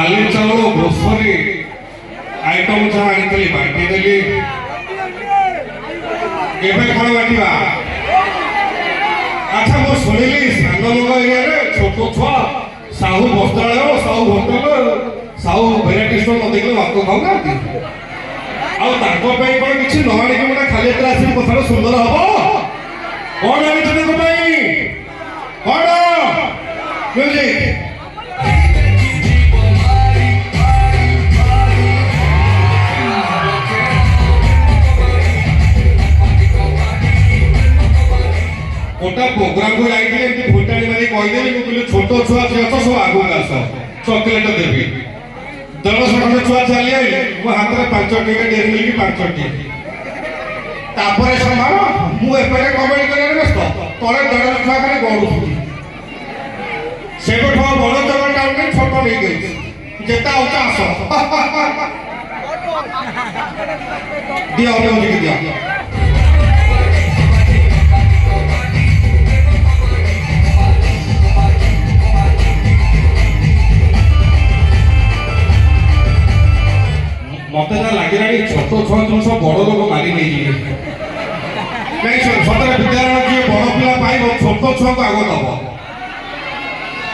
डाली चावल grocery item जहाँ आनी बांटी देली केबे कौन बांटा अच्छा मो शुणिली सानमंग एरिया छोट छुआ Sahu Vastralaya Sahu hotel Sahu variety store न देखले भात खाऊना कौन किसी न आने गोटे खाली हाथ आस कथा सुंदर हम कौन आनी कौन म्यूजिक गोटा प्रोग्राम को जाइए फुटाणी मारी कहीदेवी मुझे छोट छुआ सी अस सब आगू आस चॉकलेट देवी 10 छुआ चली आई मो हाथ में 5 टिके डेरी मिल्क 5 टी तापर संभाल मुझे कमेंट कर व्यस्त तले 10 छुआ खाली गड़ू से बड़ जगह टाउन में छोट नहीं गई जेता होता आस दिया दिया मत लगे छोट छुआ जो सब बड़ लोग मारी नहीं सतरे विद्यालय जी बड़ पिला पाइब छोट छुआ को आग दब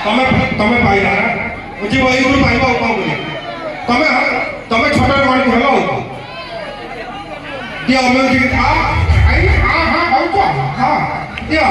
तमें तमें पाइला जी वही पाइब तमें तमें छोट कौन हेलो दिया म्यूजिक हाँ दिया